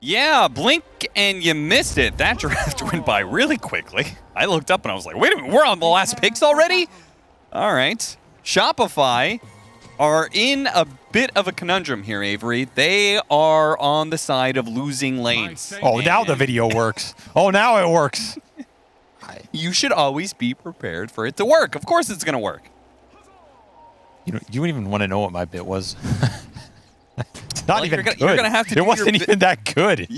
Yeah, blink and you missed it. That draft went by really quickly. I looked up and I was like, wait a minute, we're on the last picks already? All right. Shopify are in a bit of a conundrum here, Avery. They are on the side of losing lanes. Oh, now the video works. Oh, now it works. You should always be prepared for it to work. Of course it's going to work. You don't even want to know what my bit was. It's not even good. You're gonna have to it wasn't even that good.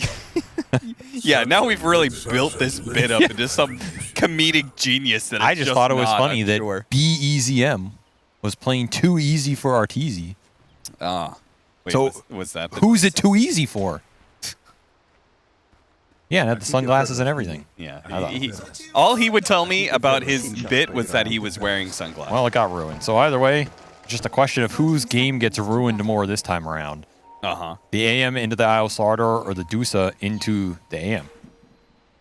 Yeah, now we've really built this bit up into some comedic genius. That I just thought it was funny that sure. BEZM was playing too easy for Arteezy. Wait, So was that who's it too easy for? Yeah, and had the sunglasses and everything. Yeah. All he would tell me about his bit was that he was wearing sunglasses. Well, it got ruined. So either way, just a question of whose game gets ruined more this time around. The AM into the IO starter or the Dusa into the AM?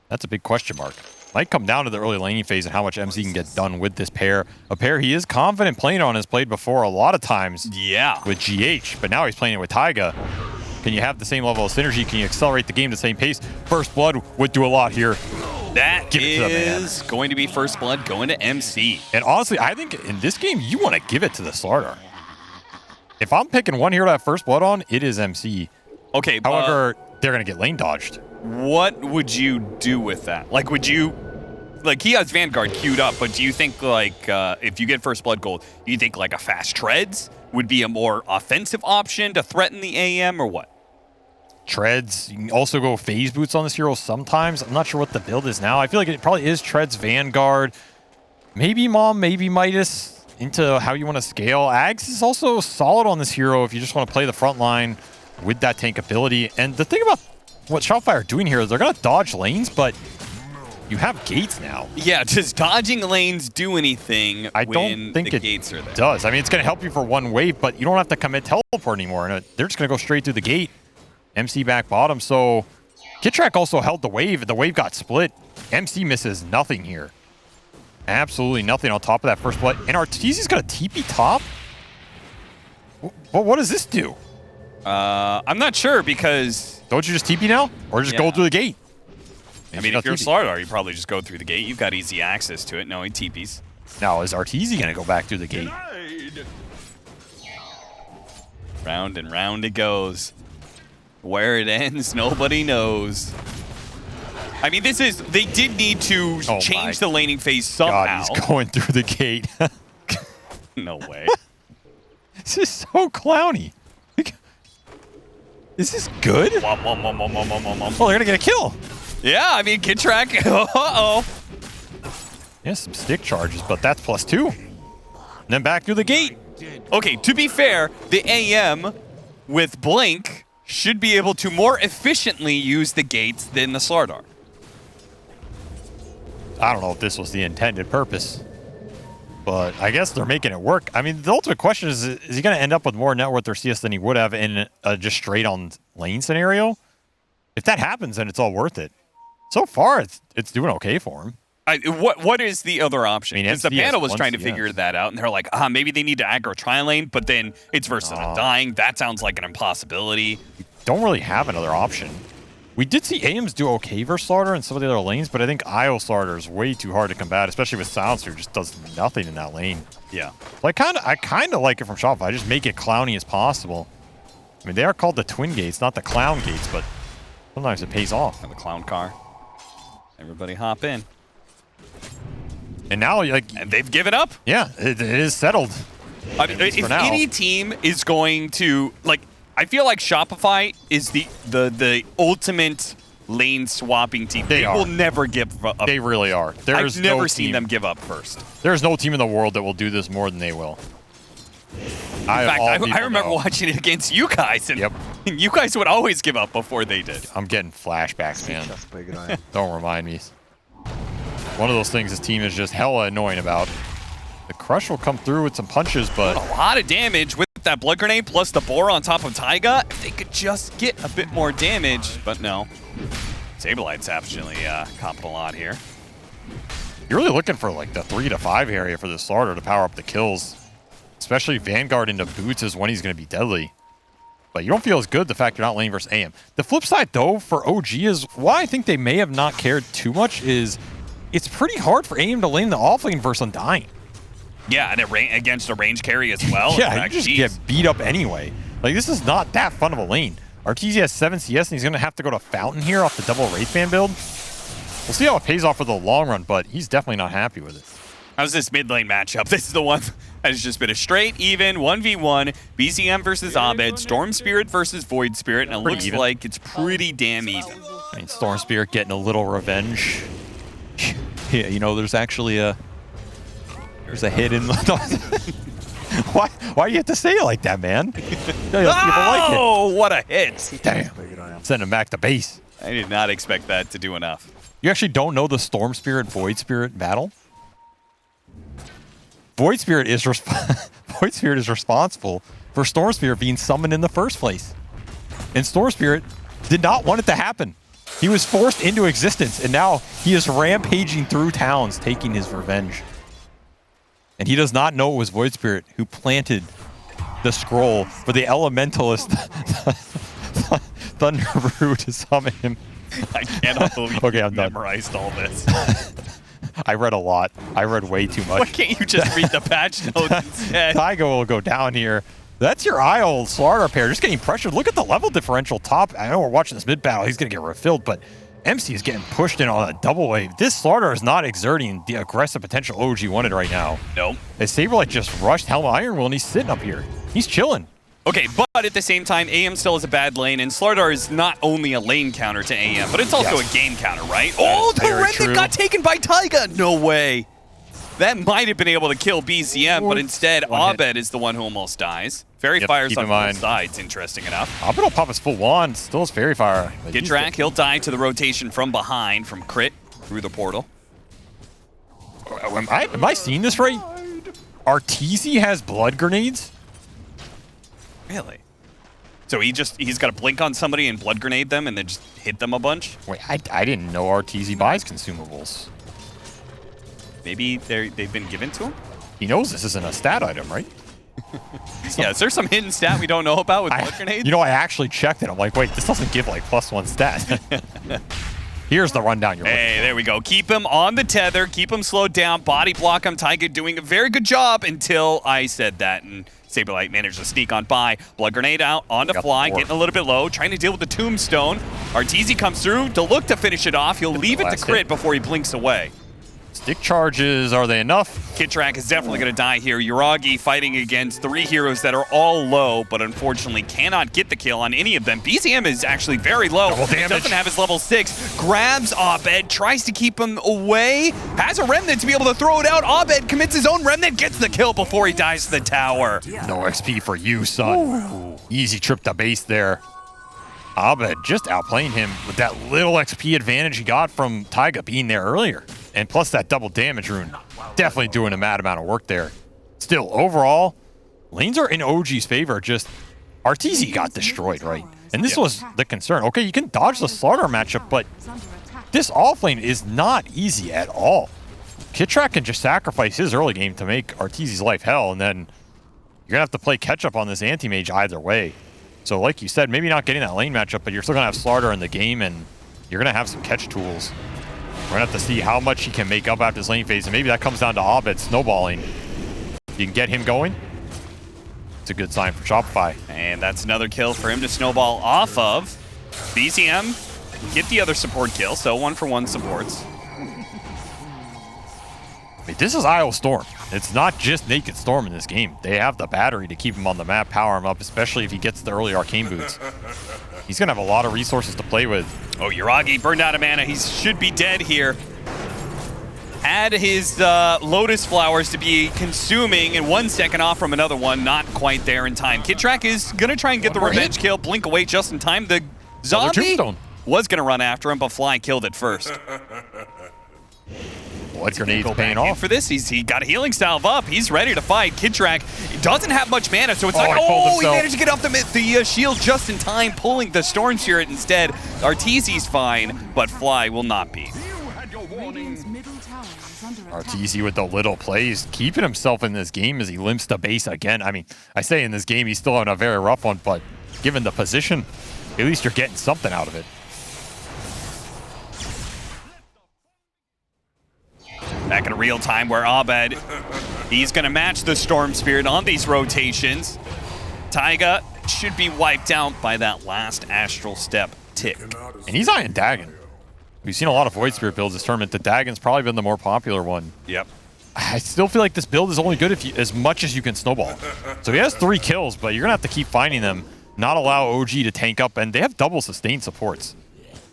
That's a big question mark. Might come down to the early laning phase and how much MC can get done with this pair. A pair he is confident playing on, has played before a lot of times with GH, but now he's playing it with Taiga. Can you have the same level of synergy? Can you accelerate the game the same pace? First Blood would do a lot here. That is going to be First Blood going to MC. And honestly, I think in this game, you want to give it to the starter. If I'm picking one hero to have First Blood on, it is MC. Okay. However, they're going to get lane dodged. What would you do with that? Like, would you... Like, he has Vanguard queued up, but do you think, like, if you get First Blood gold, do you think, like, a fast Treads would be a more offensive option to threaten the AM, or what? Treads. You can also go phase boots on this hero sometimes. I'm not sure what the build is now. I feel like it probably is Treads, Vanguard, maybe Mom, maybe Midas, into how you want to scale. Ags is also solid on this hero if you just want to play the front line with that tank ability. And the thing about what Shopify are doing here is they're going to dodge lanes, but you have gates now. Yeah, does dodging lanes do anything I don't think the it gates are there? Does. I mean, it's going to help you for one wave, but you don't have to commit teleport anymore. And they're just going to go straight through the gate. MC back bottom. So Kittrack also held the wave. The wave got split. MC misses nothing here. Absolutely nothing on top of that First Blood. And Arteezy's got a TP top? What does this do? I'm not sure because... Don't you just TP now? Or just go through the gate? I mean, if you're Slardar, you probably just go through the gate. You've got easy access to it. No, he TPs. Now, is Arteezy going to go back through the gate? Round and round it goes. Where it ends, nobody knows. I mean, they did need to change the laning phase somehow. God, he's going through the gate. No way. This is so clowny. Is this good? Oh, they're going to get a kill. Yeah, I mean, Kittrack. Uh-oh. Yeah, some stick charges, but that's +2. And then back through the gate. Okay, to be fair, the AM with Blink should be able to more efficiently use the gates than the Slardar. I don't know if this was the intended purpose, but I guess they're making it work. I mean, the ultimate question is he going to end up with more net worth or CS than he would have in a just straight on lane scenario? If that happens, then it's all worth it. So far, it's doing okay for him. What is the other option? Because the panel was trying to figure that out, and they're like, maybe they need to aggro tri-lane, but then it's versus Undying. That sounds like an impossibility. We don't really have another option. We did see AMs do okay versus Slardar and some of the other lanes, but I think IO Slardar is way too hard to combat, especially with Silencer, who just does nothing in that lane. Yeah. So I kind of like it from Shopify. Just make it clowny as possible. I mean, they are called the Twin Gates, not the Clown Gates, but sometimes it pays off. And the Clown car. Everybody hop in. And now, and they've given up. Yeah, it is settled. I mean, if any team is going to, I feel like Shopify is the ultimate lane swapping team. They will never give up. They really are. I've never seen them give up first. There's no team in the world that will do this more than they will. In fact, I remember watching it against you guys, and you guys would always give up before they did. I'm getting flashbacks, man. Don't remind me. One of those things this team is just hella annoying about. The Crush will come through with some punches, but... A lot of damage with that Blood Grenade plus the Boar on top of Taiga. If they could just get a bit more damage, but no. Saberlight's actually copping a lot here. You're really looking for the 3 to 5 area for the starter to power up the kills. Especially Vanguard into boots is when he's going to be deadly. But you don't feel as good the fact you're not laning versus AM. The flip side, though, for OG is why I think they may have not cared too much is it's pretty hard for AM to lane the offlane versus Undying. Yeah, and against a range carry as well. Yeah, you just get beat up anyway. Like, this is not that fun of a lane. RTZ has 7 CS, and he's going to have to go to Fountain here off the double Wraithband build. We'll see how it pays off for the long run, but he's definitely not happy with it. How's this mid lane matchup? This is the one that has just been a straight, even 1v1. BCM versus Abed, Storm Spirit versus Void Spirit, and it looks like it's pretty damn even. I mean, Storm Spirit getting a little revenge. Yeah, you know, there's actually a hit in the... Why do you have to say it like that, man? Oh, what a hit. Damn. Send him back to base. I did not expect that to do enough. You actually don't know the Storm Spirit Void Spirit battle? Void Spirit is responsible for Storm Spirit being summoned in the first place. And Storm Spirit did not want it to happen. He was forced into existence, and now he is rampaging through towns, taking his revenge. And he does not know it was Void Spirit who planted the scroll for the Elementalist Thunder Brew to summon him. I cannot believe you memorized all this. I read a lot. I read way too much. Why can't you just read the patch notes instead? Taiga will go down here. That's your Isle Slardar pair just getting pressured. Look at the level differential top. I know we're watching this mid battle. He's going to get refilled, but MC is getting pushed in on a double wave. This Slardar is not exerting the aggressive potential OG wanted right now. Nope. As Saberlight just rushed Helma Iron Will, and he's sitting up here. He's chilling. Okay, but at the same time, AM still is a bad lane, and Slardar is not only a lane counter to AM, but it's also a game counter, right? Oh, the Remnant got taken by Taiga! No way! That might have been able to kill BCM, but instead, Abed is the one who almost dies. Fairy Fire's on both sides, interesting enough. Abed will pop his full wand, still has Fairy Fire. Gitrak, he'll die to the rotation from behind, from crit, through the portal. Am I seeing this right? Arteezy has blood grenades? Really? So he's got to blink on somebody and blood grenade them and then just hit them a bunch? Wait, I didn't know Arteezy buys consumables. Maybe they've been given to him? He knows this isn't a stat item, right? Yeah, is there some hidden stat we don't know about with blood grenades? You know, I actually checked it. I'm like, wait, this doesn't give like +1 stat. Here's the rundown you're looking for. There we go. Keep him on the tether. Keep him slowed down. Body block him. Taiga doing a very good job until I said that. And Saberlight managed to sneak on by. Blood grenade out onto Fly, getting a little bit low, trying to deal with the tombstone. Arteezy comes through to look to finish it off. He'll leave it to crit before he blinks away. Stick charges, are they enough? Kitrak is definitely going to die here. Yuragi fighting against 3 heroes that are all low, but unfortunately cannot get the kill on any of them. BCM is actually very low. He doesn't have his level 6. Grabs Abed, tries to keep him away. Has a remnant to be able to throw it out. Abed commits his own remnant, gets the kill before he dies to the tower. No XP for you, son. Ooh. Easy trip to base there. Abed just outplaying him with that little XP advantage he got from Taiga being there earlier. And plus that double damage rune. Definitely doing a mad amount of work there. Still, overall, lanes are in OG's favor. Just Arteezy got destroyed, right? And this was the concern. Okay, you can dodge the Slardar matchup, but this offlane is not easy at all. Kitrak can just sacrifice his early game to make Arteezy's life hell, and then you're going to have to play catch-up on this anti-mage either way. So like you said, maybe not getting that lane matchup, but you're still going to have Slardar in the game, and you're going to have some catch tools. We're going to have to see how much he can make up after his lane phase, and maybe that comes down to Abed snowballing. You can get him going. It's a good sign for Shopify. And that's another kill for him to snowball off of. BCM get the other support kill, so 1-for-1 supports. I mean, this is Isle Storm. It's not just Naked Storm in this game. They have the battery to keep him on the map, power him up, especially if he gets the early arcane boots. He's going to have a lot of resources to play with. Oh, Yuragi burned out of mana. He should be dead here. Had his Lotus Flowers to be consuming and 1 second off from another one. Not quite there in time. Kitrak is going to try and get the revenge kill. Blink away just in time. The zombie was going to run after him, but Fly killed it first. Blood grenade's paying off. For this, he got a healing salve up. He's ready to fight. Kitrak doesn't have much mana, so it's like, he managed to get off the shield just in time, pulling the Storm Spirit instead. Arteezy's fine, but Fly will not be. Arteezy with the little plays, keeping himself in this game as he limps to base again. I mean, I say in this game, he's still on a very rough one, but given the position, at least you're getting something out of it. Back in real time where Abed, he's going to match the Storm Spirit on these rotations. Taiga should be wiped out by that last Astral Step tick. And he's eyeing Dagon. We've seen a lot of Void Spirit builds this tournament. The Dagon's probably been the more popular one. Yep. I still feel like this build is only good if you, as much as you can snowball. So he has 3 kills, but you're going to have to keep finding them, not allow OG to tank up, and they have double sustained supports.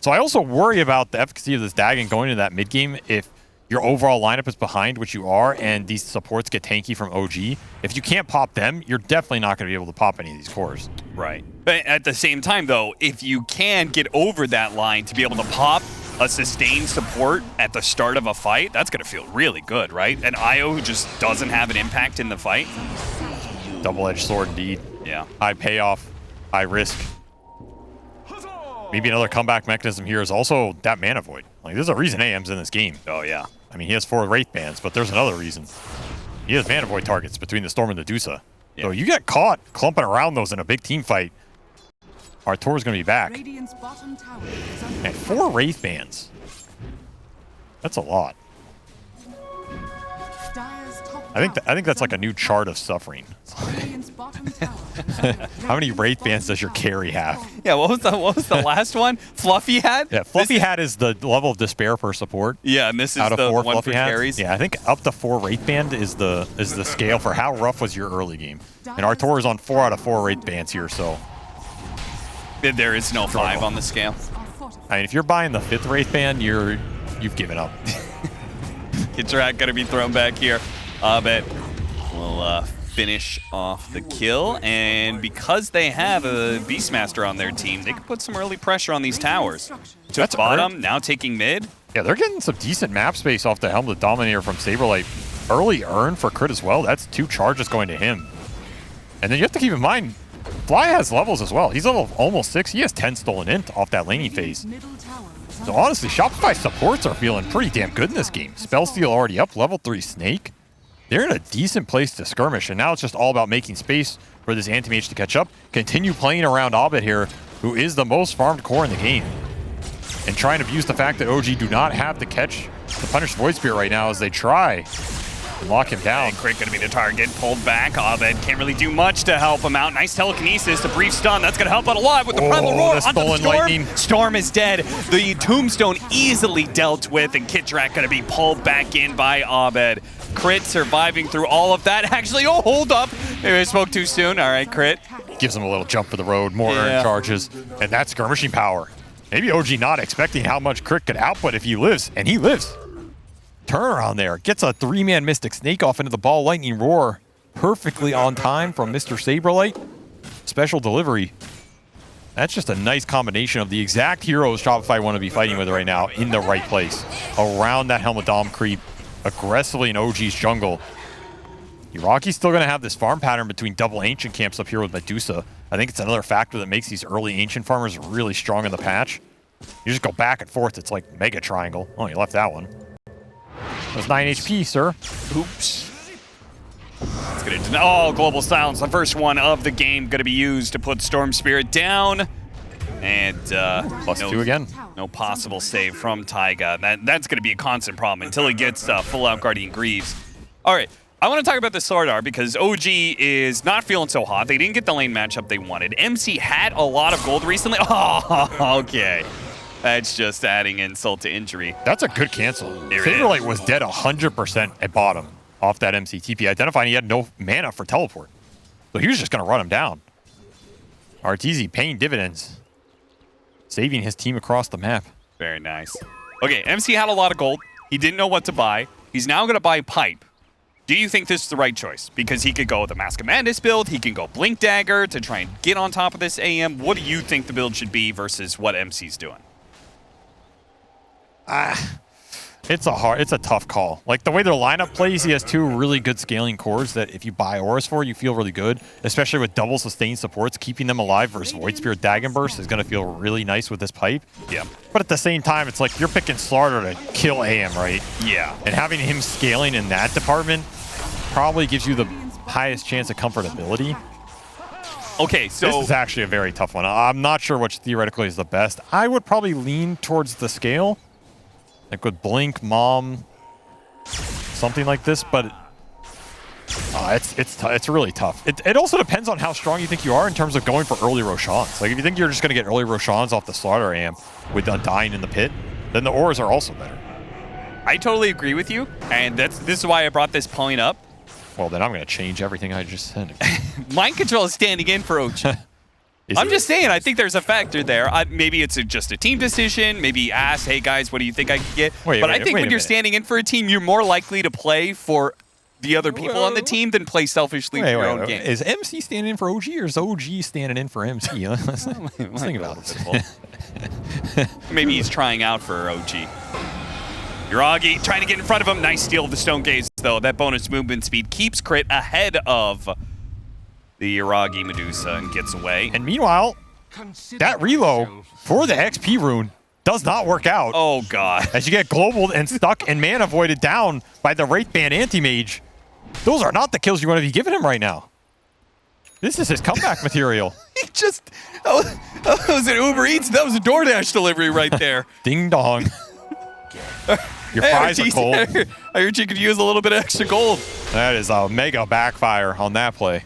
So I also worry about the efficacy of this Dagon going into that mid game if your overall lineup is behind, which you are, and these supports get tanky from OG. If you can't pop them, you're definitely not going to be able to pop any of these cores. Right. But at the same time, though, if you can get over that line to be able to pop a sustained support at the start of a fight, that's going to feel really good, right? An IO who just doesn't have an impact in the fight. Double-edged sword indeed. Yeah. High payoff, high risk. Maybe another comeback mechanism here is also that Mana Void. Like, there's a reason AM's in this game. Oh, yeah. I mean, he has 4 Wraith Bands, but there's another reason. He has Mana Void targets between the Storm and the Dusa. Yeah. So you get caught clumping around those in a big team fight, Artur's going to be back. And 4 Wraith Bands. That's a lot. I think that's like a new chart of suffering. How many Wraith Bands does your carry have? Yeah, what was the last one? Fluffy Hat? Yeah, Fluffy Hat is the level of despair per support. Yeah, and this is out of the 4 one Fluffy for hats. carries. Yeah, I think up to 4 Wraith Band is the scale for how rough was your early game. And Artur is on 4 out of 4 Wraith Bands here, so there is no 5 on the scale. I mean, if you're buying the 5th Wraith Band, you've given up. Kitrak gonna be thrown back here. But we'll finish off the kill, and because they have a Beastmaster on their team, they can put some early pressure on these towers. Took bottom, now taking mid. Yeah, they're getting some decent map space off the Helmet Dominator from Saberlight. Early earn for crit as well. That's 2 charges going to him. And then you have to keep in mind, Fly has levels as well. He's level almost 6. He has 10 stolen int off that laning phase. So honestly, Shopify supports are feeling pretty damn good in this game. Spellsteal already up, level 3 Snake. They're in a decent place to skirmish, and now it's just all about making space for this anti-mage to catch up. Continue playing around Abed here, who is the most farmed core in the game. And trying to abuse the fact that OG do not have to catch the Punished Void Spear right now as they try and lock him down. And Crit gonna be the target, pulled back. Abed can't really do much to help him out. Nice telekinesis, a brief stun. That's gonna help out a lot with the Primal Roar onto the Storm. Lightning. Storm is dead. The Tombstone easily dealt with, and Kitrak gonna be pulled back in by Abed. Crit surviving through all of that. Actually, oh, hold up. Maybe I spoke too soon. All right, Crit. Gives him a little jump for the road, more earned charges, and that's skirmishing power. Maybe OG not expecting how much Crit could output if he lives, and he lives. Turnaround there. Gets a 3-man Mystic Snake off into the ball. Lightning Roar perfectly on time from Mr. Saberlight. Special delivery. That's just a nice combination of the exact heroes Shopify want to be fighting with right now in the right place. Around that Helmet Dom creep. Aggressively in OG's jungle. Iraqi's still going to have this farm pattern between double ancient camps up here with Medusa. I think it's another factor that makes these early ancient farmers really strong in the patch. You just go back and forth. It's like Mega Triangle. Oh, you left that one. That's 9 HP, sir. Oops. It's gonna, oh, Global Silence. The first one of the game going to be used to put Storm Spirit down. And +2 again. No possible save from Taiga. That's going to be a constant problem until he gets full out Guardian Greaves. All right, I want to talk about the Slardar because OG is not feeling so hot. They didn't get the lane matchup they wanted. MC had a lot of gold recently. Oh, okay. That's just adding insult to injury. That's a good cancel. Saberlight was dead 100% at bottom off that MC TP, identifying he had no mana for teleport. So he was just going to run him down. Arteezy paying dividends. Saving his team across the map. Very nice. Okay, MC had a lot of gold. He didn't know what to buy. He's now going to buy Pipe. Do you think this is the right choice? Because he could go with a Mask of Madness build. He can go Blink Dagger to try and get on top of this AM. What do you think the build should be versus what MC's doing? It's a tough call. Like the way their lineup plays, he has 2 really good scaling cores that if you buy auras for, you feel really good, especially with double sustained supports. Keeping them alive versus Void Spirit Dagon Burst is going to feel really nice with this pipe. Yeah. But at the same time, it's like you're picking Slardar to kill AM, right? Yeah. And having him scaling in that department probably gives you the highest chance of comfortability. Okay, so this is actually a very tough one. I'm not sure which theoretically is the best. I would probably lean towards the scale, like with Blink, Mom, something like this. But it's really tough. It also depends on how strong you think you are in terms of going for early Roshans. Like if you think you're just going to get early Roshans off the Slaughter amp with Undying in the pit, then the auras are also better. I totally agree with you, and this is why I brought this point up. Well, then I'm going to change everything I just said. Mind Control is standing in for OG. I'm just saying, I think there's a factor there. Maybe it's just a team decision. Maybe ask, hey, guys, what do you think I could get? But I think when you're standing in for a team, you're more likely to play for the other people on the team than play selfishly for your own game. Is MC standing in for OG, or is OG standing in for MC? Let's think about it. Maybe he's trying out for OG. Yuragi trying to get in front of him. Nice steal of the Stone Gaze, though. That bonus movement speed keeps Crit ahead of the Yuragi Medusa and gets away. And meanwhile, that reload for the XP rune does not work out. Oh, God. As you get global and stuck and mana voided down by the Wraith Band Anti-Mage. Those are not the kills you want to be giving him right now. This is his comeback material. He just... Oh, that was an Uber Eats. That was a DoorDash delivery right there. Ding dong. Your fries are cold. I heard you could use a little bit of extra gold. That is a mega backfire on that play.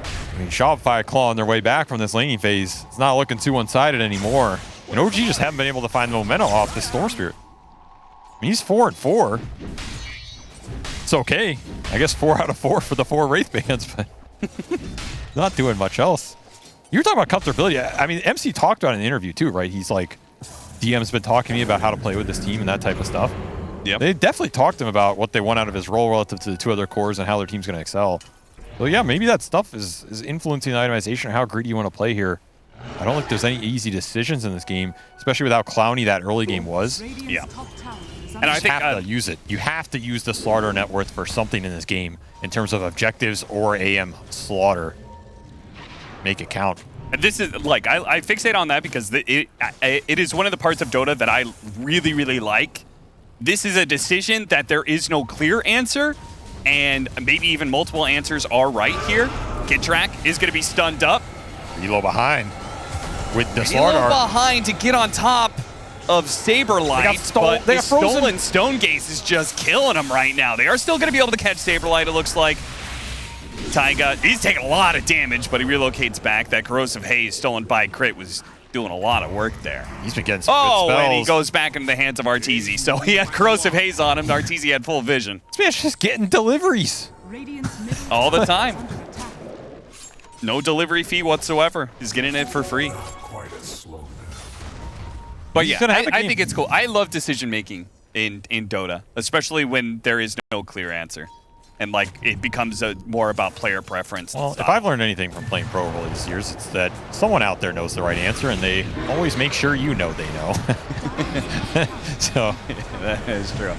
I mean, Shopify clawing their way back from this laning phase. It's not looking too one-sided anymore. And OG just haven't been able to find the momentum off this Storm Spirit. I mean, he's 4-4. It's okay. I guess 4 out of 4 for the 4 Wraith Bands, but not doing much else. You were talking about comfortability. I mean, MC talked about it in an interview too, right? He's like, DM's been talking to me about how to play with this team and that type of stuff. Yep. They definitely talked to him about what they want out of his role relative to the 2 other cores and how their team's going to excel. So yeah, maybe that stuff is influencing the itemization or how greedy you want to play here. I don't think there's any easy decisions in this game, especially with how clowny that early game was. Yeah. And I think you have to use it. You have to use the Slaughter net worth for something in this game in terms of objectives or AM Slaughter. Make it count. And this is, like, I fixate on that because it is one of the parts of Dota that I really, really like. This is a decision that there is no clear answer, and maybe even multiple answers are right here. Kidtrack is going to be stunned up. Reload behind with the Slaughter. Reload behind to get on top of Saberlight, but the stolen Stone Gaze is just killing him right now. They are still going to be able to catch Saberlight, it looks like. Taiga, he's taking a lot of damage, but he relocates back. That Corrosive Haze stolen by Crit was doing a lot of work there. He's been getting some good spells. And he goes back into the hands of Arteezy. So he had Corrosive Haze on him. Arteezy had full vision. This man's just getting deliveries. All the time. No delivery fee whatsoever. He's getting it for free. But yeah, I think it's cool. I love decision making in Dota, especially when there is no clear answer. And like it becomes more about player preference. Well, if I've learned anything from playing pro over these years, it's that someone out there knows the right answer, and they always make sure you know they know. So that is true.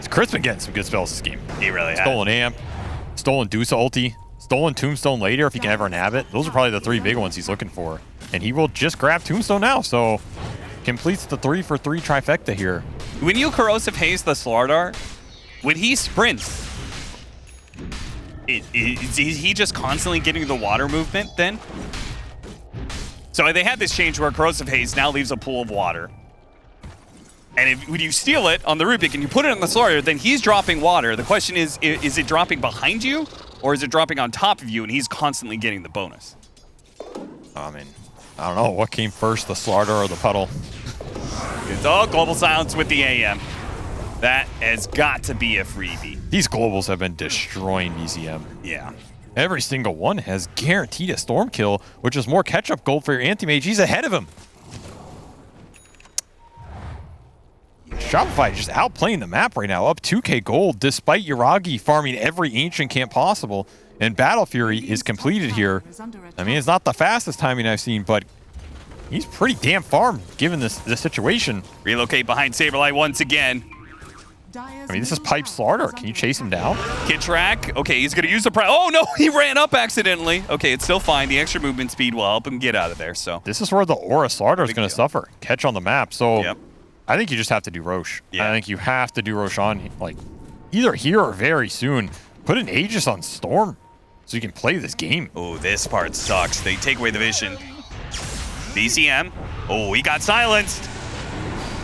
Chris been getting some good spells this game. He really has. Stolen Amp, stolen Deuce ulti, stolen Tombstone later if he can ever nab it. Those are probably the 3 big ones he's looking for. And he will just grab Tombstone now, so completes the 3-for-3 trifecta here. When you Corrosive Haze the Slardar, when he sprints, is he just constantly getting the water movement then? So they had this change where Corrosive Haze now leaves a pool of water. And when you steal it on the Rubik and you put it on the Slardar, then he's dropping water. The question is it dropping behind you or is it dropping on top of you and he's constantly getting the bonus? I mean, I don't know. What came first, the Slardar or the puddle? It's all Global Silence with the AM. That has got to be a freebie. These globals have been destroying BZM. Yeah. Every single one has guaranteed a storm kill, which is more catch-up gold for your anti-mage. He's ahead of him. Shopify just outplaying the map right now, up 2k gold, despite Yuragi farming every ancient camp possible. And Battle Fury is completed here. I mean, it's not the fastest timing I've seen, but he's pretty damn farmed given this situation. Relocate behind Saberlight once again. I mean, this is Pipe Slaughter. Can you chase him down? Kidtrack. Okay, he's going to use the... Oh, no, he ran up accidentally. Okay, it's still fine. The extra movement speed will help him get out of there, so... This is where the Aura Slaughter is going to suffer. Catch on the map. So yep. I think you just have to do Roche. Yeah. I think you have to do Roche on, like, either here or very soon. Put an Aegis on Storm. so you can play this game. Oh, this part sucks. They take away the vision. BCM. Oh, he got silenced.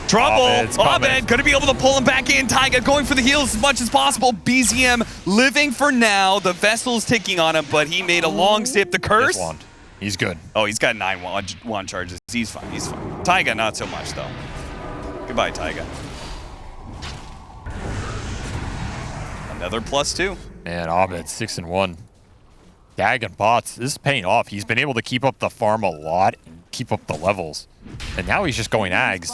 Trouble. Abed going to be able to pull him back in. Taiga going for the heals as much as possible. BZM living for now. The vessel's ticking on him, but he made a long sip. The curse. He's good. Oh, he's got 9 wand charges. He's fine. He's fine. Taiga, not so much, though. Goodbye, Taiga. Another +2. Man, Abed 6-1. Dag and bots. This is paying off. He's been able to keep up the farm a lot and keep up the levels. And now he's just going Ags.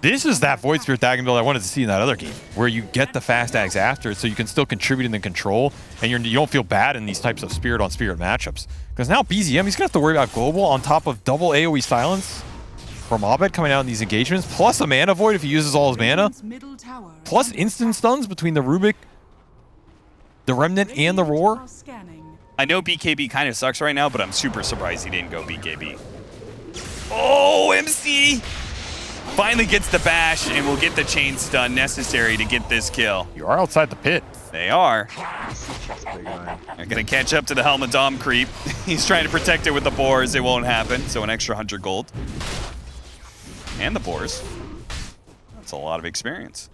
This is that Void Spirit Dagon build I wanted to see in that other game, where you get the fast Ags after it so you can still contribute in the control, and you don't feel bad in these types of Spirit on Spirit matchups. Because now BZM, he's going to have to worry about Global on top of double AoE silence from Abed coming out in these engagements, plus a Mana Void if he uses all his mana, plus instant stuns between the Rubik, the Remnant, and the Roar. I know BKB kind of sucks right now, but I'm super surprised he didn't go BKB. Oh, MC! Finally gets the bash and will get the chain stun necessary to get this kill. You are outside the pit. They are. They're going to catch up to the Helmet Dom creep. He's trying to protect it with the boars. It won't happen, so an extra 100 gold. And the boars. That's a lot of experience.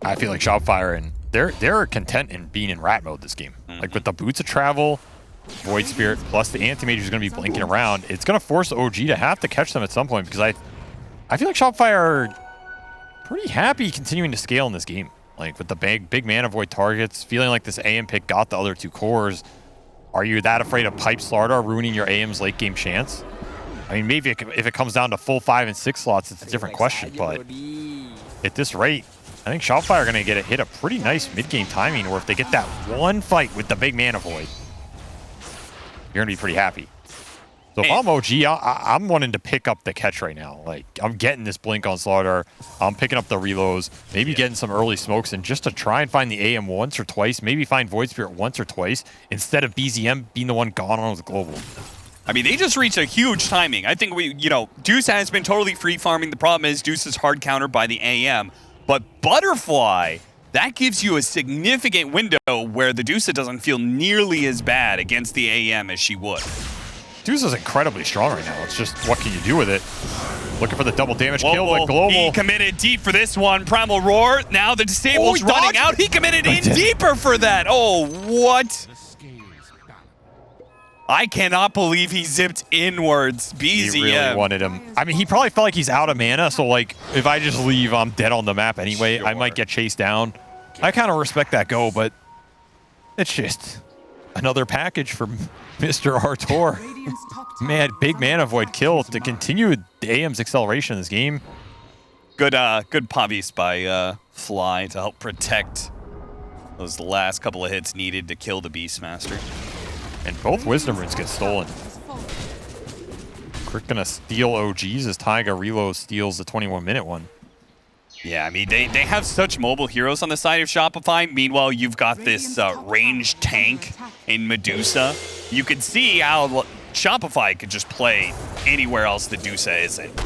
I feel like Shopify and they're content in being in rat mode this game. Like with the Boots of Travel, Void Spirit, plus the Anti-Mage who's going to be blinking around, it's going to force OG to have to catch them at some point, because I feel like Shopify are pretty happy continuing to scale in this game. Like with the big Mana Void targets, feeling like this AM pick got the other 2 cores. Are you that afraid of Pipe Slardar ruining your AM's late game chance? I mean, maybe if it comes down to full 5 and 6 slots, it's a different question, but at this rate, I think Shopify are going to hit a pretty nice mid-game timing, where if they get that one fight with the big Mana Void, you're going to be pretty happy. So if I'm OG, I'm wanting to pick up the catch right now. Like, I'm getting this blink on Slaughter. I'm picking up the reloads, maybe getting some early smokes, and just to try and find the AM once or twice, maybe find Void Spirit once or twice, instead of BZM being the one gone on with Global. I mean, they just reached a huge timing. I think Deuce has been totally free farming. The problem is Deuce is hard countered by the AM. But Butterfly, that gives you a significant window where the Deuce doesn't feel nearly as bad against the AM as she would. Deuce is incredibly strong right now. It's just, what can you do with it? Looking for the double damage kill with Global. He committed deep for this one. Primal Roar. Now the disable's running out. He committed in deeper for that. Oh, what? I cannot believe he zipped inwards. BZM. He really wanted him. I mean, he probably felt like he's out of mana, so like, if I just leave, I'm dead on the map anyway. Sure. I might get chased down. I kind of respect that go, but it's just another package from Mr. Artur. Man, big Mana Void kill to continue the AM's acceleration in this game. Good Pavis by Fly to help protect those last couple of hits needed to kill the Beastmaster. And both Wisdom Runes get stolen. Crick gonna steal OGs as Taiga Reload steals the 21-minute one. Yeah, I mean, they have such mobile heroes on the side of Shopify. Meanwhile, you've got this ranged tank in Medusa. You can see how Shopify could just play anywhere else the Medusa isn't.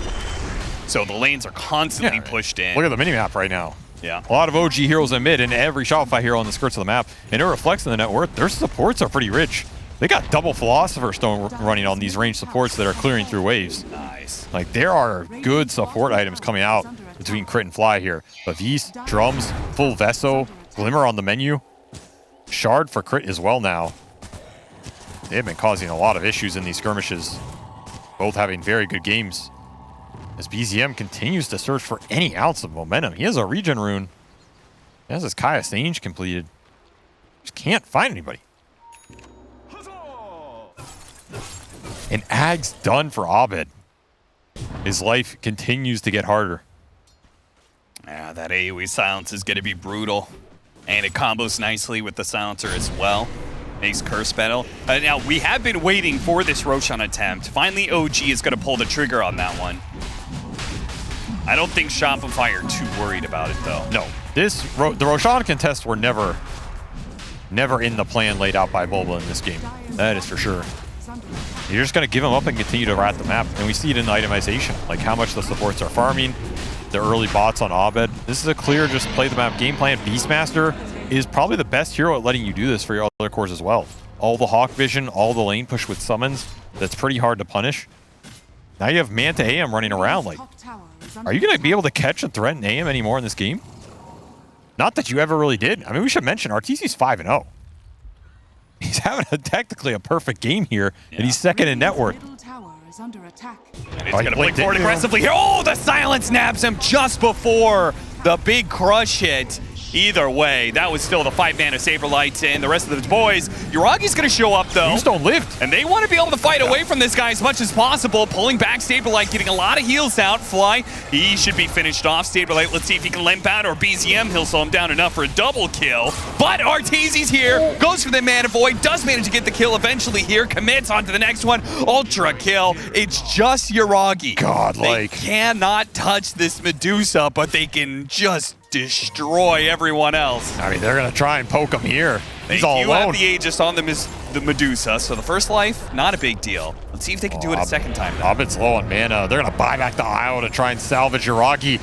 So the lanes are constantly pushed in. Look at the minimap right now. Yeah. A lot of OG heroes in mid, and every Shopify hero on the skirts of the map. And it reflects in the net worth. Their supports are pretty rich. They got double Philosopher's Stone running on these ranged supports that are clearing through waves. Nice. Like, there are good support items coming out between Crit and Fly here. Bavis, Drums, full Veso, Glimmer on the menu. Shard for Crit as well now. They've been causing a lot of issues in these skirmishes. Both having very good games. As BZM continues to search for any ounce of momentum. He has a regen rune. He has his Kaya Sage completed. Just can't find anybody. And Ag's done for Abed. His life continues to get harder. Yeah, that AoE silence is going to be brutal. And it combos nicely with the silencer as well. Makes Curse battle. Now, we have been waiting for this Roshan attempt. Finally, OG is going to pull the trigger on that one. I don't think Shopify are too worried about it, though. No. The Roshan contests were never in the plan laid out by Bulba in this game. That is for sure. You're just going to give them up and continue to rat the map. And we see it in the itemization, like how much the supports are farming, the early bots on Abed. This is a clear just play the map game plan. Beastmaster is probably the best hero at letting you do this for your other cores as well. All the Hawk Vision, all the lane push with summons, that's pretty hard to punish. Now you have Manta AM running around. Like, are you going to be able to catch and threaten AM anymore in this game? Not that you ever really did. I mean, we should mention RTC's 5-0. He's having technically a perfect game here, and he's second in net worth. And he's going to play forward aggressively here. Oh, the silence nabs him just before the big crush hit. Either way, that was still the 5-mana Saberlight and the rest of the boys. Yuragi's going to show up, though. Tombstone lived. And they want to be able to fight away from this guy as much as possible. Pulling back Saberlight, getting a lot of heals out. Fly, he should be finished off. Saberlight, let's see if he can limp out, or BZM, he'll slow him down enough for a double kill. But Arteezy's here, goes for the Mana Void, does manage to get the kill eventually here, commits onto the next one. Ultra kill. It's just Yuragi. Godlike. They cannot touch this Medusa, but they can just destroy everyone else. I mean, they're going to try and poke him here. He's all You alone. have the Aegis on the Medusa, so the first life, not a big deal. Let's see if they can do it a second time. Abed's low on mana. They're going to buy back the Isle to try and salvage Yuragi.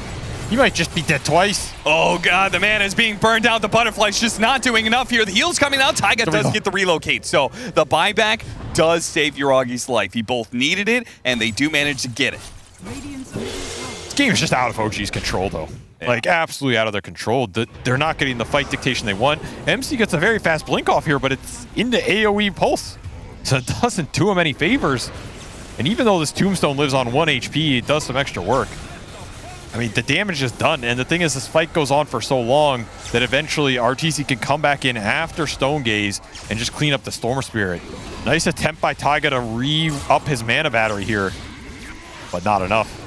He might just be dead twice. Oh god, the mana is being burned out. The Butterfly's just not doing enough here. The heal's coming out. Taiga does get the relocate, so the buyback does save Yuragi's life. He both needed it, and they do manage to get it. This game is just out of OG's control, though. Yeah. Like, absolutely out of their control. They're not getting the fight dictation they want. MC gets a very fast blink off here, but it's into AoE pulse. So it doesn't do him any favors. And even though this Tombstone lives on 1 HP, it does some extra work. I mean, the damage is done. And the thing is, this fight goes on for so long that eventually RTC can come back in after Stone Gaze and just clean up the Storm Spirit. Nice attempt by Taiga to re-up his mana battery here, but not enough.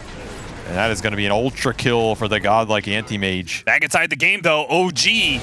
And that is going to be an ultra kill for the godlike anti-mage. Back inside the game, though, OG,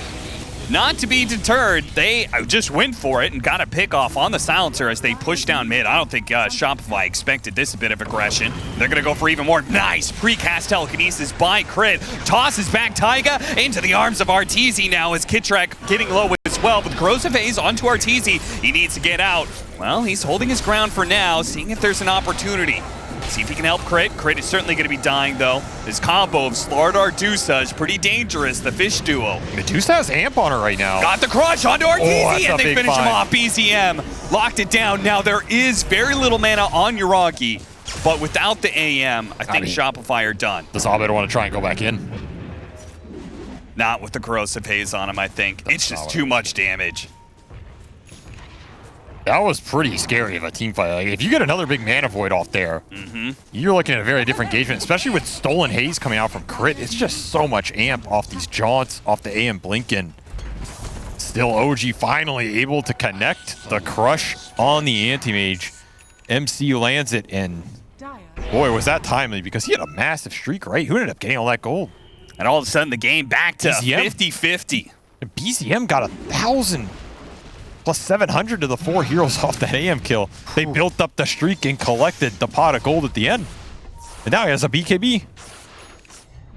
not to be deterred, they just went for it and got a pick off on the silencer as they push down mid. I don't think Shopify expected this bit of aggression. They're going to go for even more. Nice precast telekinesis by Crit. Tosses back Taiga into the arms of Arteezy now as Kitrek getting low as well. With Corrosive Haze onto Arteezy, he needs to get out. Well, he's holding his ground for now, seeing if there's an opportunity. See if he can help Crit. Crit is certainly going to be dying, though. His combo of Slardar Medusa is pretty dangerous, the fish duo. Medusa has amp on her right now. Got the crush onto Arteezy, and they finish him off. BZM locked it down. Now, there is very little mana on Yuragi, but without the AM, I think Shopify are done. Does Abed want to try and go back in? Not with the Corrosive Haze on him, I think. It's just too much damage. That was pretty scary of a team fight. Like, if you get another big Mana Void off there, you're looking at a very different engagement, especially with Stolen Haze coming out from Crit. It's just so much amp off these jaunts, off the AM Blinken. Still, OG finally able to connect the crush on the Anti-Mage. MC lands it, and boy, was that timely, because he had a massive streak, right? Who ended up getting all that gold? And all of a sudden, the game back to 50-50. BZM got 1,000. Plus 700 to the 4 heroes off that AM kill. They built up the streak and collected the pot of gold at the end. And now he has a BKB.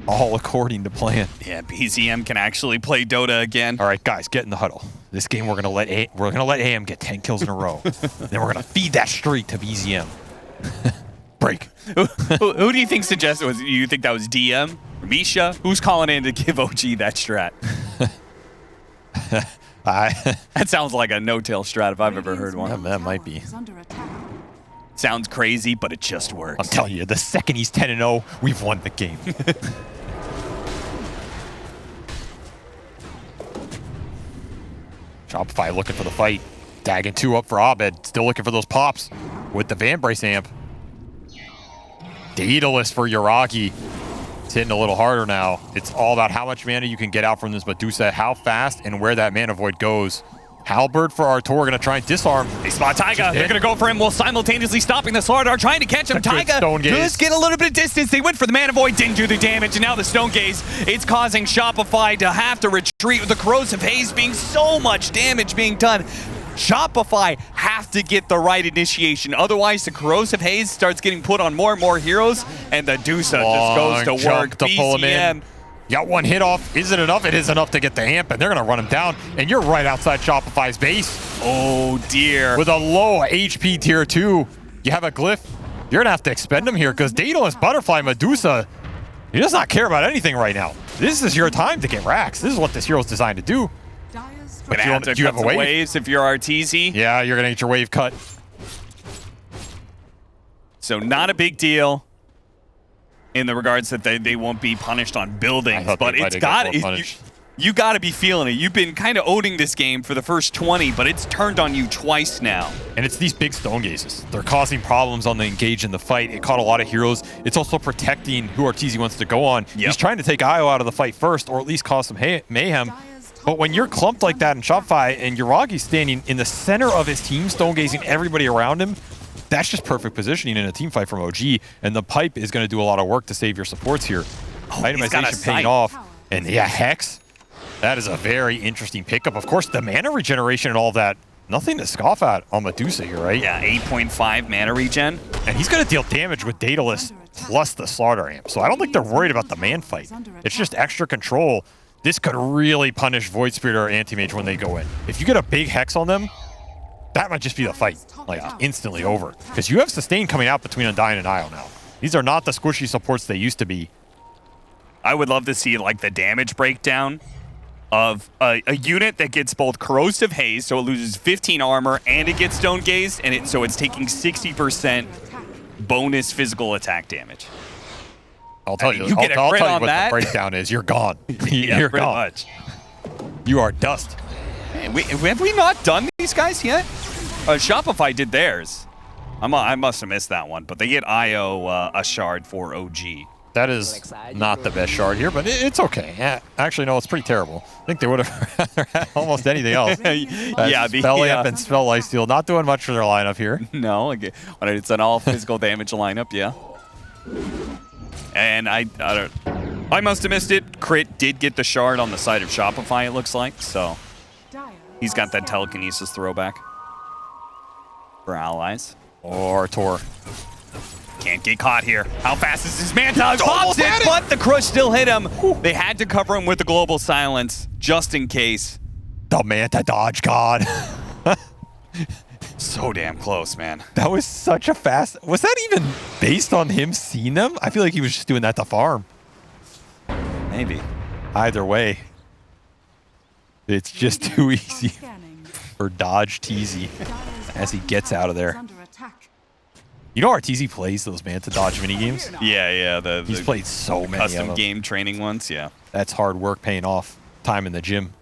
All according to plan. Yeah, BZM can actually play Dota again. All right, guys, get in the huddle. This game we're gonna let AM get 10 kills in a row. Then we're gonna feed that streak to BZM. Break. Who do you think suggested was? You think that was DM? Misha? Who's calling in to give OG that strat? That sounds like a no-tail strat if I've ever heard one. That might be. Sounds crazy, but it just works. I'm telling you, the second he's 10-0, we've won the game. Shopify looking for the fight. Dagging 2 up for Abed. Still looking for those pops with the Vambrace amp. Daedalus for Yuragi. It's hitting a little harder now. It's all about how much mana you can get out from this Medusa, how fast and where that Mana Void goes. Halberd for Artur going to try and disarm. They spot Taiga. They're going to go for him while simultaneously stopping the Slardar, trying to catch him. Taiga does get a little bit of distance. They went for the Mana Void, didn't do the damage, and now the Stone Gaze. It's causing Shopify to have to retreat with the Corrosive Haze being so much damage being done. Shopify have to get the right initiation. Otherwise, the Corrosive Haze starts getting put on more and more heroes, and the Dusa just goes to work. To pull him in. Got 1 hit off. Is it enough? It is enough to get the amp, and they're going to run him down. And you're right outside Shopify's base. Oh, dear. With a low HP tier 2, you have a glyph. You're going to have to expend him here, because Daedalus Butterfly Medusa, he does not care about anything right now. This is your time to get racks. This is what this hero's designed to do. But you have to cut some waves if you're RTZ. Yeah, you're going to get your wave cut. So not a big deal in the regards that they won't be punished on buildings, but it's got you got to be feeling it. You've been kind of owning this game for the first 20, but it's turned on you twice now. And it's these big stone gazes. They're causing problems on the engage in the fight. It caught a lot of heroes. It's also protecting who Arteezy wants to go on. Yep. He's trying to take Io out of the fight first, or at least cause some mayhem. But when you're clumped like that in Shopify and Yuragi's standing in the center of his team, stone gazing everybody around him, that's just perfect positioning in a team fight from OG. And the pipe is going to do a lot of work to save your supports here. Itemization paying off. And yeah, Hex. That is a very interesting pickup. Of course, the mana regeneration and all that, nothing to scoff at on Medusa here, right? Yeah, 8.5 mana regen. And he's going to deal damage with Daedalus plus the Slaughter Amp. So I don't think they're worried about the man fight. It's just extra control. This could really punish Void Spirit or Anti-Mage when they go in. If you get a big Hex on them, that might just be the fight, like instantly over. Because you have Sustain coming out between Undying and Io now. These are not the squishy supports they used to be. I would love to see like the damage breakdown of a unit that gets both Corrosive Haze, so it loses 15 armor, and it gets Stone Gazed, and so it's taking 60% bonus physical attack damage. I'll tell you what the breakdown is. You're gone. You're gone. Much. You are dust. Man, have we not done these guys yet? Shopify did theirs. I must have missed that one, but they get Io a shard for OG. That is not the best shard here, but it's okay. Yeah, actually, no, it's pretty terrible. I think they would have rather had almost anything else. Yeah, Spell Amp and Spell Lifesteal not doing much for their lineup here. No, it's an all physical damage lineup, yeah. And I must have missed it. Crit did get the shard on the side of Shopify, it looks like, so he's got that telekinesis throwback for allies. Or Tor. Can't get caught here. How fast is his Manta? Pops it, but the Crush still hit him. They had to cover him with the Global Silence, just in case. The Manta dodge god. So damn close, man. That was such a fast... Was that even based on him seeing them? I feel like he was just doing that to farm. Maybe. Either way. It's just too easy for Dodge Teasy as he gets out of there. You know RTZ plays those Manta Dodge minigames? Yeah. He's played so many custom of them. Game training ones, yeah. That's hard work paying off. Time in the gym.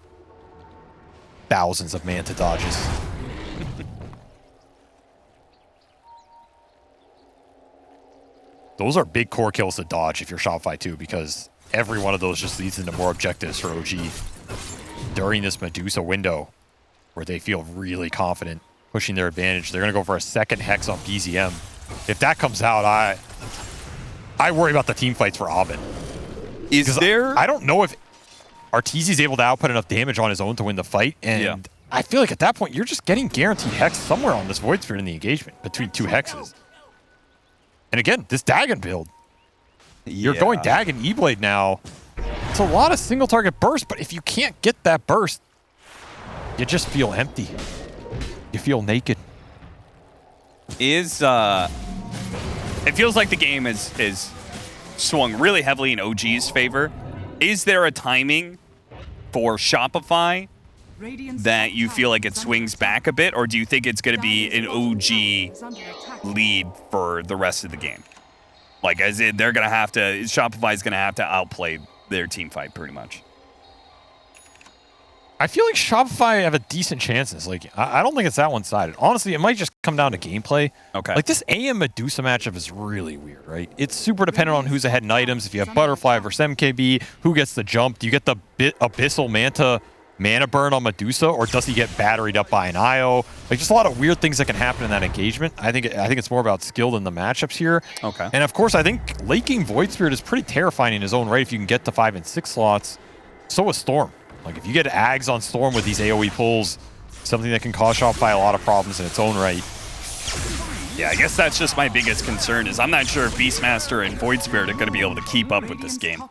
Thousands of Manta Dodges. Those are big core kills to dodge if you're Shopify too, because every one of those just leads into more objectives for OG during this Medusa window where they feel really confident pushing their advantage. They're going to go for a second Hex on BZM. If that comes out, I worry about the team fights for Ovid. I don't know if Arteezy's able to output enough damage on his own to win the fight, and I feel like at that point you're just getting guaranteed Hex somewhere on this Void Spirit in the engagement between two Hexes. And again, this Dagon build. You're going Dagon E-Blade now. It's a lot of single target burst, but if you can't get that burst, you just feel empty. You feel naked. It feels like the game is swung really heavily in OG's favor. Is there a timing for Shopify that you feel like it swings back a bit, or do you think it's going to be an OG lead for the rest of the game? Like, as in, they're going to have to, Shopify's going to have to outplay their team fight pretty much. I feel like Shopify have a decent chances. Like, I don't think it's that one-sided. Honestly, it might just come down to gameplay. Okay. Like, this AM Medusa matchup is really weird, right? It's super dependent on who's ahead in items. If you have Butterfly versus MKB, who gets the jump? Do you get the Abyssal Manta mana burn on Medusa, or does he get batteried up by an Io? Like, just a lot of weird things that can happen in that engagement. I think it's more about skill than the matchups here. Okay. And of course, I think Laking Void Spirit is pretty terrifying in his own right if you can get to 5 and 6 slots. So is Storm. Like, if you get Ags on Storm with these AoE pulls, something that can cause Shopify a lot of problems in its own right. Yeah, I guess that's just my biggest concern is I'm not sure if Beastmaster and Void Spirit are going to be able to keep up with this game.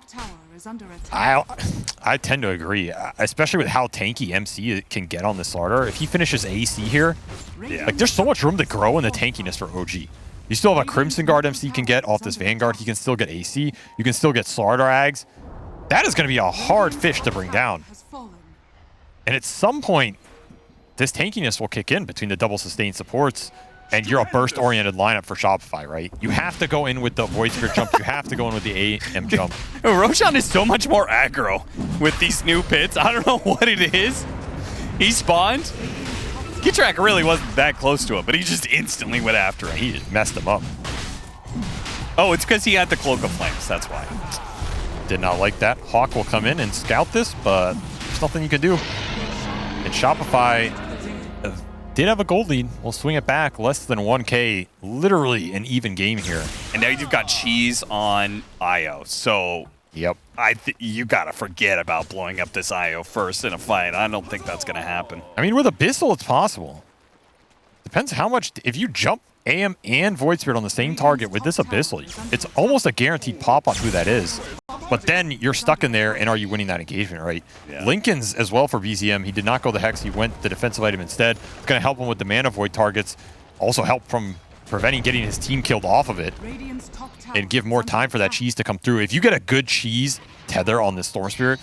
I tend to agree, especially with how tanky MC can get on this starter. If he finishes AC here, like, there's so much room to grow in the tankiness for OG. You still have a Crimson Guard MC can get off this Vanguard. He can still get AC. You can still get Slardar Ags. That is going to be a hard fish to bring down. And at some point, this tankiness will kick in between the double sustained supports, and you're a burst-oriented lineup for Shopify, right? You have to go in with the Void Spirit jump. You have to go in with the AM jump. Roshan is so much more aggro with these new pits. I don't know what it is. He spawned. Kitrak really wasn't that close to him, but he just instantly went after him. He just messed him up. Oh, it's because he had the Cloak of Flames. That's why. Did not like that. Hawk will come in and scout this, but there's nothing you can do. And Shopify did have a gold lead. We'll swing it back. Less than 1K. Literally an even game here. And now you've got Cheese on Io. So yep. You got to forget about blowing up this Io first in a fight. I don't think that's going to happen. I mean, with Abyssal, it's possible. Depends how much. If you jump AM and Void Spirit on the same target with this Abyssal, it's almost a guaranteed pop on who that is. But then you're stuck in there, and are you winning that engagement, right? Yeah. Lincoln's as well for BZM. He did not go the Hex. He went the defensive item instead. It's going to help him with the Mana Void targets. Also help from preventing getting his team killed off of it. And give more time for that Cheese to come through. If you get a good Cheese tether on this Storm Spirit,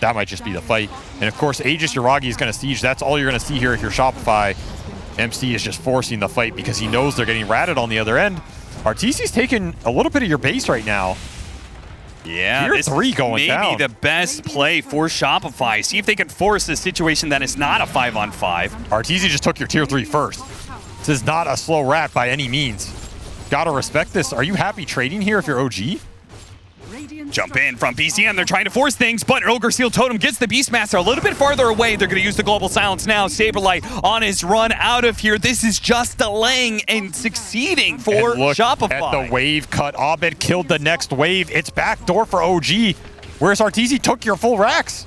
that might just be the fight. And of course, Aegis Yuragi is going to siege. That's all you're going to see here if you're Shopify. MC is just forcing the fight because he knows they're getting ratted on the other end. Arteezy's taking a little bit of your base right now. Yeah, Tier 3 going down. Maybe the best play for Shopify. See if they can force a situation that is not a 5-on-5. Arteezy just took your tier 3 first. This is not a slow rat by any means. Gotta respect this. Are you happy trading here if you're OG? Jump in from BCM. They're trying to force things, but Ogre Seal Totem gets the Beastmaster a little bit farther away. They're going to use the Global Silence now. Saberlight on his run out of here. This is just delaying and succeeding for and look Shopify. At the wave cut. Abed killed the next wave. It's backdoor for OG. Whereas Arteezy took your full racks.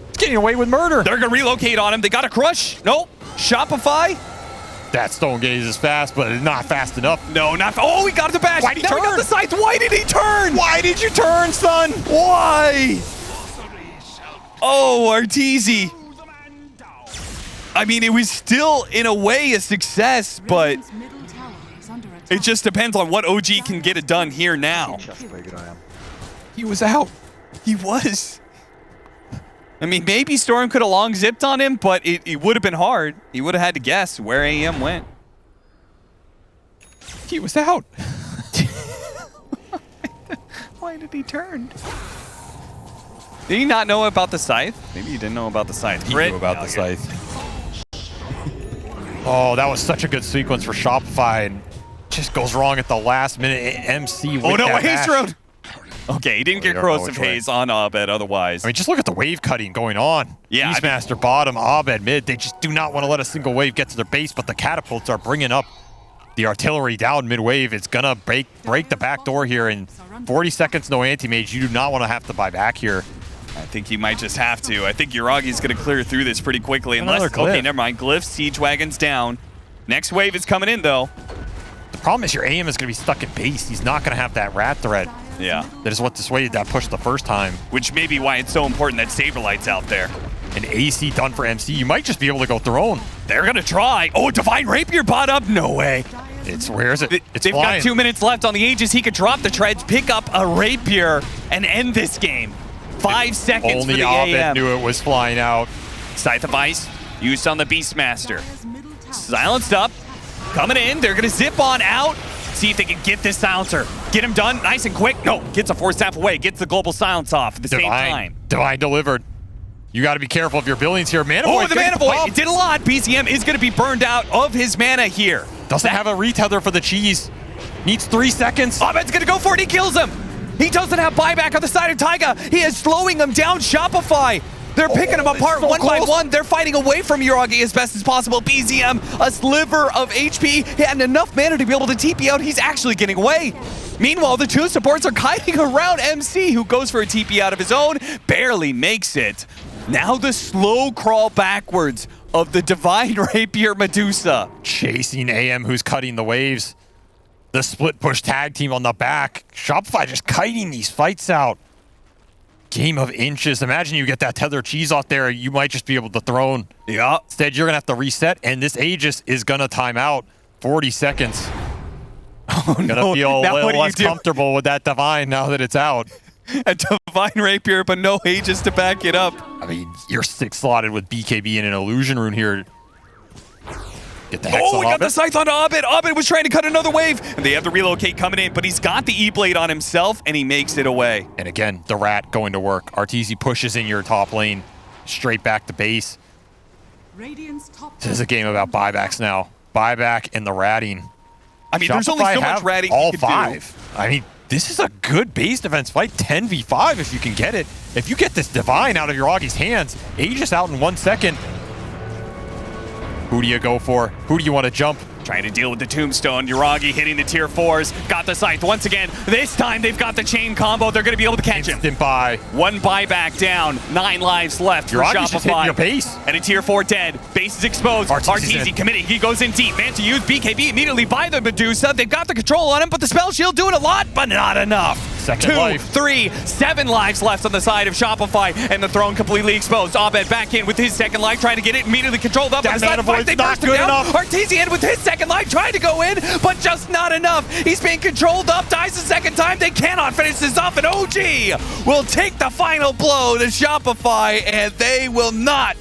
It's getting away with murder. They're going to relocate on him. They got a crush. Nope. Shopify. That Stone Gaze is fast, but it's not fast enough. No, not oh, he got the bash. Why did he turn? He got the sights. Why did he turn? Why did you turn, son? Why? Oh, Arteezy. I mean, it was still, in a way, a success, but it just depends on what OG can get it done here now. He was out. He was. I mean, maybe Storm could have long zipped on him, but it would have been hard. He would have had to guess where AM went. He was out. Why did he turn? Did he not know about the Scythe? Maybe he didn't know about the Scythe. He knew about the Scythe. Oh, that was such a good sequence for Shopify, and just goes wrong at the last minute. MC with oh no, that Haze Road! Okay, he didn't get Corrosive Haze on Abed otherwise. I mean, just look at the wave cutting going on. Yeah, Beastmaster bottom, Abed mid. They just do not want to let a single wave get to their base, but the catapults are bringing up the artillery down mid-wave. It's going to break the back door here in 40 seconds, no anti-mage. You do not want to have to buy back here. I think he might just have to. I think Yuragi's going to clear through this pretty quickly. Okay, never mind. Glyph, Siege Wagon's down. Next wave is coming in, though. The problem is your AM is going to be stuck in base. He's not going to have that rat threat. Yeah. That is what dissuaded that push the first time. Which may be why it's so important that Saberlight's out there. An AC done for MC. You might just be able to go throne. They're going to try. Oh, Divine Rapier bot up? No way. Where is it? They've got 2 minutes left on the Aegis. He could drop the treads, pick up a Rapier, and end this game. 5 seconds for the AM. Only Abed knew it was flying out. Scythe of Ice used on the Beastmaster. Silenced up. Coming in. They're going to zip on out. See if they can get this silencer. Get him done nice and quick. No, gets a force tap away. Gets the global silence off at the same time. Divine delivered. You got to be careful of your buildings here. Mana Void. Oh, the Mana Void. It did a lot. BCM is going to be burned out of his mana here. Doesn't have a retether for the cheese. Needs 3 seconds. Abed's going to go for it. He kills him. He doesn't have buyback on the side of Taiga. He is slowing him down. Shopify. They're picking him apart one by one. They're fighting away from Yuragi as best as possible. BZM, a sliver of HP. He had enough mana to be able to TP out. He's actually getting away. Meanwhile, the two supports are kiting around MC, who goes for a TP out of his own. Barely makes it. Now the slow crawl backwards of the Divine Rapier Medusa. Chasing AM, who's cutting the waves. The split push tag team on the back. Shopify just kiting these fights out. Game of inches. Imagine you get that tether cheese out there, you might just be able to throne. Yeah. Instead, you're going to have to reset, and this Aegis is going to time out 40 seconds. Oh, Gonna feel a little less comfortable with that Divine now that it's out. A Divine Rapier, but no Aegis to back it up. I mean, you're 6 slotted with BKB and an Illusion Rune here. Get the Hex on he got Abed. the Scythe on Abed. Abed was trying to cut another wave. And they have to relocate coming in, but he's got the E-Blade on himself, and he makes it away. And again, the Rat going to work. Arteezy pushes in your top lane, straight back to base. This is a game about buybacks now. Buyback and the ratting. I mean, there's only so much ratting all you can 5. I mean, this is a good base defense fight. 10v5 if you can get it. If you get this Divine out of your Augie's hands, Aegis out in 1 second. Who do you go for? Who do you want to jump? Trying to deal with the Tombstone. Yuragi hitting the tier 4s. Got the Scythe once again. This time they've got the chain combo. They're going to be able to catch him. Instant buy. 1 buyback down. 9 lives left for Yuragi's just hitting Shopify. your base. And a tier 4 dead. Base is exposed. Arteezy committing. He goes in deep. Man to use BKB immediately by the Medusa. They've got the control on him, but the spell shield doing a lot, but not enough. Second 2, life. 3, 7 lives left on the side of Shopify, and the throne completely exposed. Abed back in with his second life, trying to get it immediately controlled up. That mana void's not good enough. Arteezy in with his second life, trying to go in, but just not enough. He's being controlled up, dies the second time. They cannot finish this off, and OG will take the final blow to Shopify, and they will not